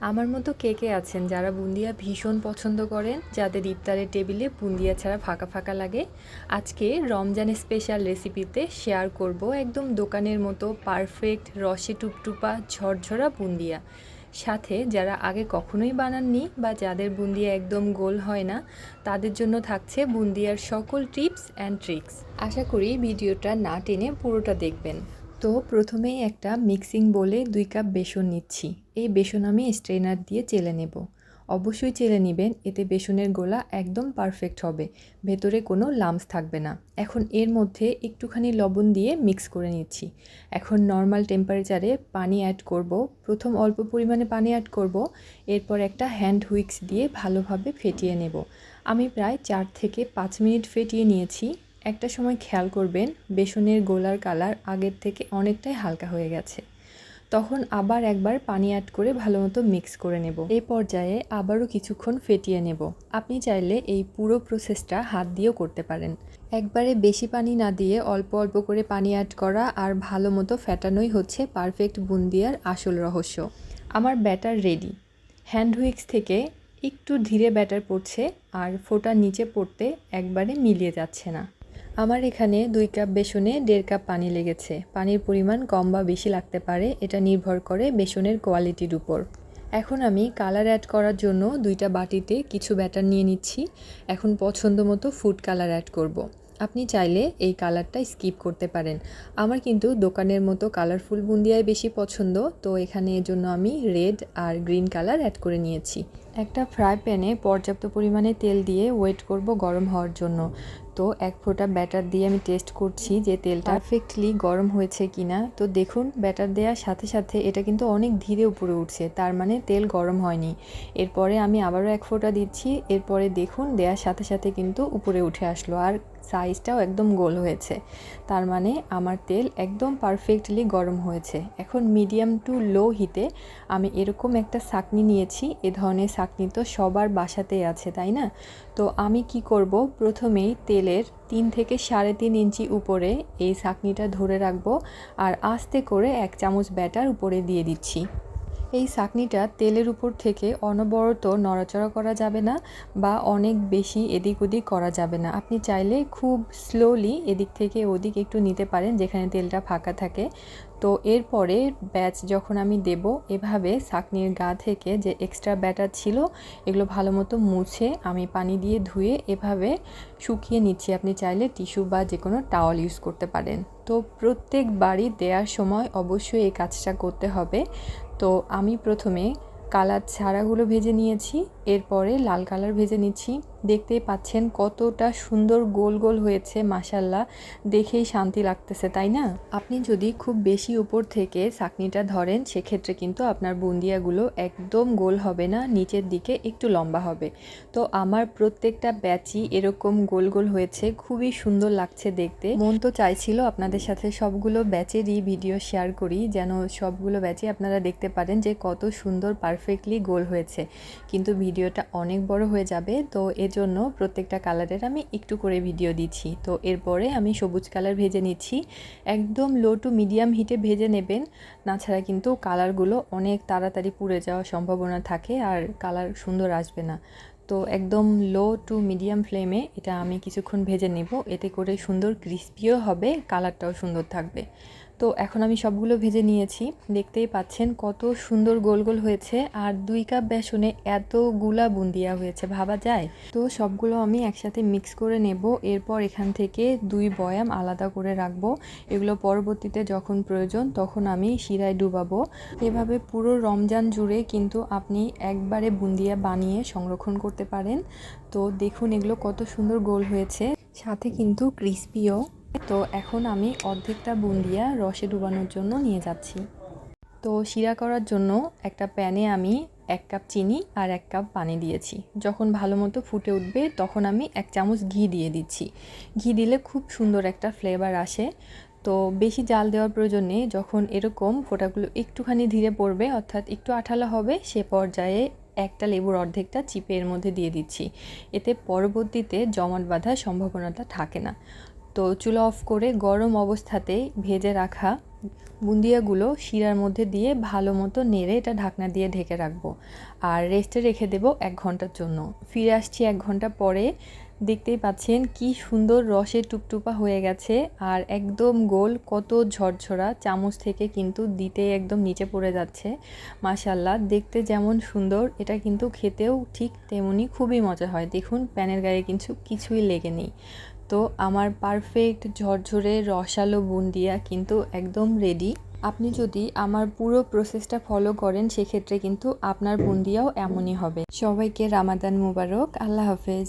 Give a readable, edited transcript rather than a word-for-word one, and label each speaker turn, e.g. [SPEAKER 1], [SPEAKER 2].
[SPEAKER 1] আমার মতো কে কে আছেন যারা বুন্দিয়া ভীষণ পছন্দ করেন, যাদের ইফতারের টেবিলে বুন্দিয়া ছাড়া ফাঁকা ফাঁকা লাগে? আজকে রমজানের স্পেশাল রেসিপিতে শেয়ার করব একদম দোকানের মতো পারফেক্ট রসে টুপটুপা ঝরঝরা বুন্দিয়া। সাথে যারা আগে কখনোই বানাননি বা যাদের বুন্দিয়া একদম গোল হয় না, তাদের জন্য থাকছে বুন্দিয়ার সকল টিপস অ্যান্ড ট্রিক্স। আশা করি ভিডিওটা না টেনে পুরোটা দেখবেন। তো প্রথমেই একটা মিক্সিং বোলে 2 কাপ বেসন নিচ্ছি। এই বেসন আমি স্ট্রেনার দিয়ে চেলে নেব। অবশ্যই চেলে নেবেন, এতে বেসনের গোলা একদম পারফেক্ট হবে, ভেতরে কোনো লাম্পস থাকবে না। এখন এর মধ্যে একটুখানি লবণ দিয়ে মিক্স করে নিচ্ছি। এখন নর্মাল টেম্পারেচারে পানি অ্যাড করব। প্রথম অল্প পরিমাণে পানি অ্যাড করব, এরপর একটা হ্যান্ড হুইক্স দিয়ে ভালোভাবে ফেটিয়ে নেব। আমি প্রায় 4 থেকে 5 মিনিট ফেটিয়ে নিয়েছি। একটা সময় খেয়াল করবেন বেসনের গোলার কালার আগের থেকে অনেকটাই হালকা হয়ে গেছে। তখন আবার একবার পানি অ্যাড করে ভালোমতো মিক্স করে নেব। এই পর্যায়ে আবারও কিছুক্ষণ ফেটিয়ে নেব। আপনি চাইলে এই পুরো প্রসেসটা হাত দিয়েও করতে পারেন। একবারে বেশি পানি না দিয়ে অল্প অল্প করে পানি অ্যাড করা আর ভালো মতো ফেটানোই হচ্ছে পারফেক্ট বুন্দিয়ার আসল রহস্য। আমার ব্যাটার রেডি। হ্যান্ড হুইক্স থেকে একটু ধীরে ব্যাটার পড়ছে আর ফোঁটার নিচে পড়তে একবারে মিলিয়ে যাচ্ছে না। আমার এখানে 2 কাপ বেসনে 1.5 কাপ পানি লেগেছে। পানির পরিমাণ কম বা বেশি লাগতে পারে, এটা নির্ভর করে বেসনের কোয়ালিটির উপর। এখন আমি কালার অ্যাড করার জন্য 2টা বাটিতে কিছু ব্যাটার নিয়ে নিচ্ছি। এখন পছন্দ মতো ফুড কালার অ্যাড করব। আপনি চাইলে এই কালারটা স্কিপ করতে পারেন। আমার কিন্তু দোকানের মতো কালারফুল বুন্দিয়াই বেশি পছন্দ, তো এখানে এজন্য আমি রেড আর গ্রিন কালার অ্যাড করে নিয়েছি। একটা ফ্রাই প্যানে পর্যাপ্ত পরিমাণে তেল দিয়ে ওয়েট করব গরম হওয়ার জন্য। তো 1 ফোঁটা ব্যাটার দিয়ে আমি টেস্ট করছি যে তেলটা পারফেক্টলি গরম হয়েছে কিনা। তো দেখুন, ব্যাটার দেওয়ার সাথে সাথে এটা কিন্তু অনেক ধীরে উপরে উঠছে, তার মানে তেল গরম হয়নি। এরপরে আমি আবারও 1 ফোঁটা দিচ্ছি। এরপরে দেখুন দেওয়ার সাথে সাথে কিন্তু উপরে উঠে আসলো আর সাইজটাও একদম গোল হয়েছে, তার মানে আমার তেল একদম পারফেক্টলি গরম হয়েছে। এখন মিডিয়াম টু লো হিটে আমি এরকম একটা ছাঁকনি নিয়েছি। এ ধরনের ছাঁকনি তো সবার বাসাতেই আছে, তাই না? তো আমি কি করব, প্রথমেই তেলের 3 থেকে 3.5 ইঞ্চি উপরে এই ছাঁকনিটা ধরে রাখবো আর আস্তে করে 1 চামচ ব্যাটার উপরে দিয়ে দিচ্ছি। এই ছাঁকনিটা তেলের উপর থেকে অনবরত নড়াচড়া করা যাবে না বা অনেক বেশি এদিক ওদিক করা যাবে না। আপনি চাইলে খুব স্লোলি এদিক থেকে ওদিক একটু নিতে পারেন যেখানে তেলটা ফাঁকা থাকে। তো এরপরে ব্যাচ যখন আমি দেব, এভাবে ছাঁকনির গা থেকে যে এক্সট্রা ব্যাটার ছিল এগুলো ভালো মতো মুছে আমি পানি দিয়ে ধুয়ে এভাবে শুকিয়ে নিচ্ছি। আপনি চাইলে টিস্যু বা যে কোনো টাওয়াল ইউজ করতে পারেন। তো প্রত্যেকবারই দেওয়ার সময় অবশ্যই এই কাজটা করতে হবে। তো আমি প্রথমে কালার ছাড়াগুলো ভেজে নিয়েছি, এরপরে লাল কালার ভেজে নিচ্ছি। দেখতেই পাচ্ছেন কতটা সুন্দর গোল গোল হয়েছে, মাশাল্লাহ, দেখেই শান্তি লাগতেছে, তাই না? আপনি যদি খুব বেশি উপর থেকে ছাঁকনিটা ধরেন সেক্ষেত্রে কিন্তু আপনার বুন্দিয়াগুলো একদম গোল হবে না, নিচের দিকে একটু লম্বা হবে। তো আমার প্রত্যেকটা ব্যাচই এরকম গোল গোল হয়েছে, খুবই সুন্দর লাগছে দেখতে। মন তো চাইছিল আপনাদের সাথে সবগুলো ব্যাচেরই ভিডিও শেয়ার করি, যেন সবগুলো ব্যাচে আপনারা দেখতে পারেন যে কত সুন্দর পারফেক্টলি গোল হয়েছে, কিন্তু ভিডিওটা অনেক বড় হয়ে যাবে। তো এজন্য প্রত্যেকটা কালারের আমি একটু করে ভিডিও দিচ্ছি। তো এরপরে আমি সবুজ কালার ভেজে নিচ্ছি। একদম লো টু মিডিয়াম হিটে ভেজে নেবেন, না ছাড়া কিন্তু কালারগুলো অনেক তাড়াতাড়ি পুড়ে যাওয়ার সম্ভাবনা থাকে আর কালার সুন্দর আসবে না। তো একদম লো টু মিডিয়াম ফ্লেমে এটা আমি কিছুক্ষণ ভেজে নেব, এতে করে সুন্দর ক্রিস্পিও হবে, কালারটাও সুন্দর থাকবে। তো এখন আমি সবগুলো ভেজে নিয়েছি, দেখতেই পাচ্ছেন কত সুন্দর গোল গোল হয়েছে আর 2 কাপ বেসনে এতগুলা বুন্দিয়া হয়েছে, ভাবা যায়? তো সবগুলো আমি একসাথে মিক্স করে নেব। এরপর এখান থেকে 2 বয়াম আলাদা করে রাখবো, এগুলো পরবর্তীতে যখন প্রয়োজন তখন আমি শিরায় ডুবাবো। এভাবে পুরো রমজান জুড়ে কিন্তু আপনি একবারে বুন্দিয়া বানিয়ে সংরক্ষণ করতে পারেন। তো দেখুন এগুলো কত সুন্দর গোল হয়েছে, সাথে কিন্তু ক্রিস্পিও। তো এখন আমি অর্ধেকটা বুন্দিয়া রসে ডুবানোর জন্য নিয়ে যাচ্ছি। তো শিরা করার জন্য একটা প্যানে আমি 1 কাপ চিনি আর 1 কাপ পানি দিয়েছি। যখন ভালো মতো ফুটে উঠবে তখন আমি 1 চামচ ঘি দিয়ে দিচ্ছি। ঘি দিলে খুব সুন্দর একটা ফ্লেভার আসে। তো বেশি জাল দেওয়ার প্রয়োজন নেই। যখন এরকম ফোঁটাগুলো একটুখানি ধীরে পড়বে, অর্থাৎ একটু আঠালো হবে, সে পর্যায়ে একটা লেবুর অর্ধেকটা চিপে এর মধ্যে দিয়ে দিচ্ছি। এতে পরবর্তীতে জমাট বাঁধার সম্ভাবনাটা থাকে না। তো চুলা অফ করে গরম অবস্থাতেই ভেজে রাখা বুন্দিয়াগুলো শিরার মধ্যে দিয়ে ভালো মতো নেড়ে এটা ঢাকনা দিয়ে ঢেকে রাখবো আর রেস্টে রেখে দেবো 1 ঘন্টার জন্য। ফিরে আসছি 1 ঘন্টা পরে। দেখতেই পাচ্ছেন কি সুন্দর রসে টুপটুপা হয়ে গেছে আর একদম গোল, কত ঝরঝরা, চামচ থেকে কিন্তু দিতে একদম নিচে পড়ে যাচ্ছে। মাশাআল্লাহ, দেখতে যেমন সুন্দর এটা কিন্তু খেতেও ঠিক তেমনি খুবই মজা হয়। দেখুন প্যানের গায়ে কিন্তু কিছুই লেগে নেই। তো আমার পারফেক্ট ঝরঝরে রসালো বুন্দিয়া কিন্তু একদম রেডি। আপনি যদি আমার পুরো প্রসেসটা ফলো করেন সেক্ষেত্রে কিন্তু আপনার বুন্দিয়াও এমনই হবে। সবাইকে রামাদান মুবারক। আল্লাহ হাফেজ।